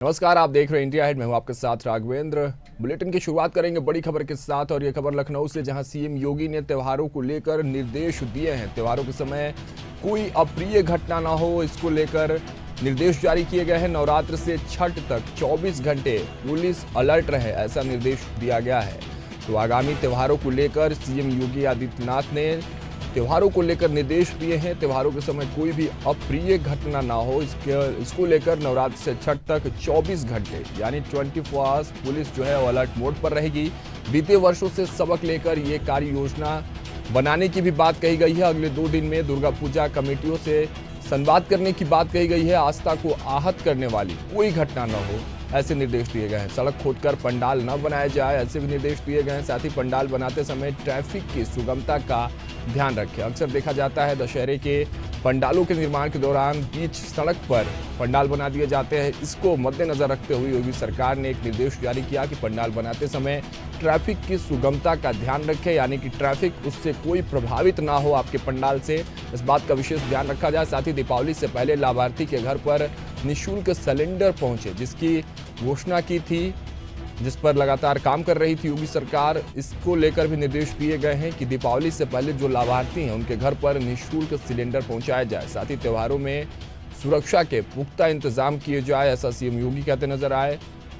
नमस्कार, आप देख रहे हैं इंडिया हेड। मैं हूं आपके साथ राघवेंद्र। बुलेटिन की शुरुआत करेंगे बड़ी खबर के साथ, और ये खबर लखनऊ से, जहां सीएम योगी ने त्योहारों को लेकर निर्देश दिए हैं। त्योहारों के समय कोई अप्रिय घटना ना हो, इसको लेकर निर्देश जारी किए गए हैं। नवरात्र से छठ तक 24 घंटे पुलिस अलर्ट रहे, ऐसा निर्देश दिया गया है। तो आगामी त्योहारों को लेकर सीएम योगी आदित्यनाथ ने त्योहारों को लेकर निर्देश दिए हैं। त्योहारों के समय कोई भी अप्रिय घटना ना हो, इसको लेकर नवरात्र से छठ तक 24 घंटे यानी 24 आवर्स पुलिस जो है वो अलर्ट मोड पर रहेगी। बीते वर्षों से सबक लेकर ये कार्य योजना बनाने की भी बात कही गई है। अगले 2 दिन में दुर्गा पूजा कमेटियों से संवाद करने की बात कही गई है। आस्था को आहत करने वाली कोई घटना न हो, ऐसे निर्देश दिए गए हैं। सड़क खोदकर पंडाल न बनाया जाए, ऐसे भी निर्देश दिए गए हैं। साथ ही पंडाल बनाते समय ट्रैफिक की सुगमता का ध्यान रखें। अक्सर देखा जाता है दशहरे के पंडालों के निर्माण के दौरान बीच सड़क पर पंडाल बना दिए जाते हैं। इसको मद्देनजर रखते हुए योगी सरकार ने एक निर्देश जारी किया कि पंडाल बनाते समय ट्रैफिक की सुगमता का ध्यान रखें, यानी कि ट्रैफिक उससे कोई प्रभावित ना हो आपके पंडाल से। इस बात का विशेष ध्यान रखा जाए। साथ ही दीपावली से पहले लाभार्थी के घर पर निःशुल्क सिलेंडर पहुंचे, जिसकी घोषणा की थी, जिस पर लगातार काम कर रही थी योगी सरकार। इसको लेकर भी निर्देश दिए गए हैं कि दीपावली से पहले जो लाभार्थी हैं उनके घर पर निःशुल्क सिलेंडर पहुंचाया जाए। साथ ही त्योहारों में सुरक्षा के पुख्ता इंतजाम किए जाए, ऐसा सीएम योगी कहते नजर आए।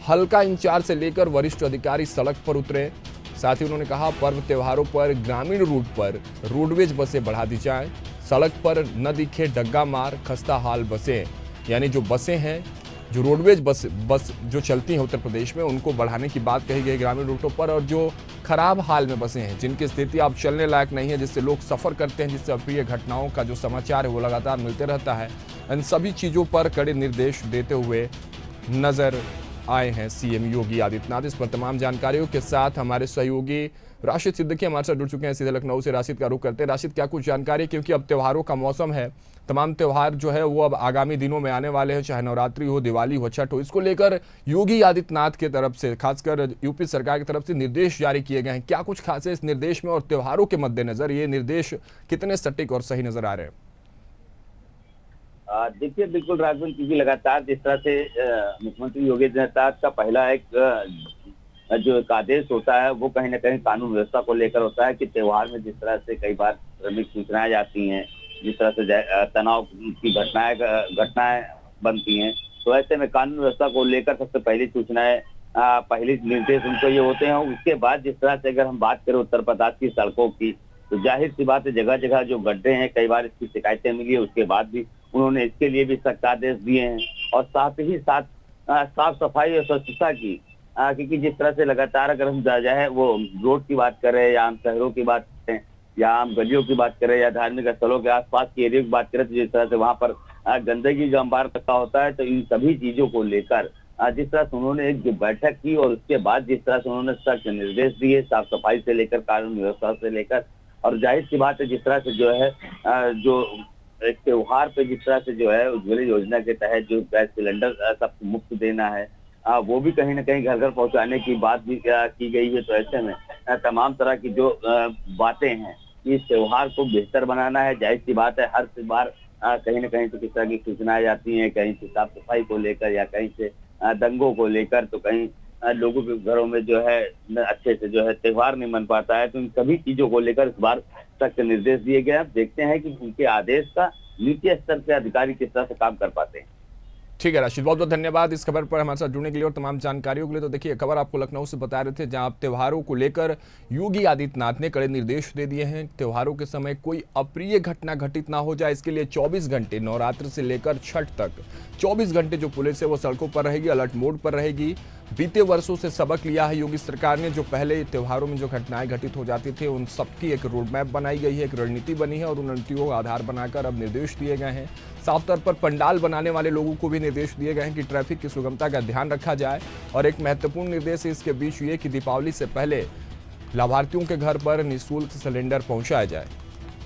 हल्का इंचार्ज से लेकर वरिष्ठ अधिकारी सड़क पर उतरे। साथ ही उन्होंने कहा, पर्व त्योहारों पर ग्रामीण रूट पर रोडवेज बसें बढ़ा दी जाएं। सड़क पर न दिखे डग्गा मार खस्ता हाल बसें, यानी जो बसें हैं, जो रोडवेज बस जो चलती हैं उत्तर प्रदेश में, उनको बढ़ाने की बात कही गई ग्रामीण रूटों पर। और जो खराब हाल में बसें हैं, जिनकी स्थिति अब चलने लायक नहीं है, जिससे लोग सफ़र करते हैं, जिससे अप्रिय घटनाओं का जो समाचार है वो लगातार मिलते रहता है, इन सभी चीज़ों पर कड़े निर्देश देते हुए नजर आए हैं सीएम योगी आदित्यनाथ। इस पर तमाम जानकारियों के साथ हमारे सहयोगी राशिद सिद्दीकी हमारे साथ जुड़ चुके हैं सीधे लखनऊ से। राशिद का रुख करते हैं। राशिद, क्या कुछ जानकारी, क्योंकि अब त्योहारों का मौसम है, तमाम त्योहार जो है वो अब आगामी दिनों में आने वाले हैं, चाहे नवरात्रि हो, दिवाली हो, छठ हो। इसको लेकर योगी आदित्यनाथ की तरफ से, खासकर यूपी सरकार की तरफ से निर्देश जारी किए गए हैं। क्या कुछ खास है इस निर्देश में, और त्योहारों के मद्देनजर ये निर्देश कितने सटीक और सही नजर आ रहे हैं? देखिए, बिल्कुल राघवन, क्योंकि लगातार जिस तरह से मुख्यमंत्री योगी आदित्यनाथ का पहला जो एक आदेश होता है वो कहीं ना कहीं कानून व्यवस्था को लेकर होता है कि त्योहार में जिस तरह से कई बार क्रमिक सूचनाएं जाती हैं, जिस तरह से तनाव की घटनाएं बनती हैं, तो ऐसे में कानून व्यवस्था को लेकर सबसे पहली सूचनाएं, पहले निर्देश उनको ये होते हैं। उसके बाद जिस तरह से अगर हम बात करें उत्तर प्रदेश की सड़कों की, तो जाहिर सी बात है जगह जगह जो गड्ढे हैं, कई बार इसकी शिकायतें मिली है, उसके बाद भी उन्होंने इसके लिए भी सख्त आदेश दिए हैं। और साथ ही साथ साफ सफाई और स्वच्छता की, क्योंकि जिस तरह से लगातार अगर हम जाए वो रोड की बात करें, या हम शहरों की बात करें, या हम गलियों की बात करें, या धार्मिक स्थलों के आसपास के एरिया की बात करें, तो जिस तरह से वहां पर गंदगी का अंबार रखा होता है, तो इन सभी चीजों को लेकर जिस तरह से उन्होंने एक जो बैठक की, और उसके बाद जिस तरह से उन्होंने सख्त निर्देश दिए, साफ सफाई से लेकर कानून व्यवस्था से लेकर। और जाहिर सी बात है जिस तरह से जो है जो एक त्योहार पे जिस तरह से जो है उज्ज्वला योजना के तहत जो गैस सिलेंडर सबको मुफ्त देना है, वो भी कहीं ना कहीं घर घर पहुंचाने की बात भी की गई है। तो ऐसे में तमाम तरह की जो बातें हैं, इस त्योहार को बेहतर बनाना है। जाहिर सी बात है हर बार कहीं ना कहीं से किस तरह की सूचनाएं जाती हैं, कहीं से साफ सफाई को लेकर, या कहीं से दंगों को लेकर, तो कहीं लोगों के घरों में जो है अच्छे से जो है त्योहार नहीं मन पाता है। तो इन सभी चीजों को लेकर इस बार सख्त निर्देश दिए गए। अब देखते हैं कि उनके आदेश का नीचे स्तर से अधिकारी किस तरह से काम कर पाते हैं। ठीक है राशिद, बहुत बहुत धन्यवाद इस खबर पर हमारे साथ जुड़ने के लिए और तमाम जानकारियों के लिए। तो देखिए, खबर आपको लखनऊ से बता रहे थे, जहां आप त्योहारों को लेकर योगी आदित्यनाथ ने कड़े निर्देश दे दिए हैं। त्योहारों के समय कोई अप्रिय घटना घटित ना हो जाए, इसके लिए 24 घंटे नवरात्र से लेकर छठ तक 24 घंटे जो पुलिस है वो सड़कों पर रहेगी, अलर्ट मोड पर रहेगी। बीते वर्षों से सबक लिया है योगी सरकार ने। जो पहले त्योहारों में जो घटनाएं घटित हो जाती थी, उन सबकी एक रोड मैप बनाई गई है, एक रणनीति बनी है, और उन रणनीतियों का आधार बनाकर अब निर्देश दिए गए हैं। साफ तौर पर पंडाल बनाने वाले लोगों को भी निर्देश दिए गए हैं कि ट्रैफिक की सुगमता का ध्यान रखा जाए। और एक महत्वपूर्ण निर्देश है इसके बीच ये कि दीपावली से पहले लाभार्थियों के घर पर निःशुल्क सिलेंडर पहुंचाया जाए।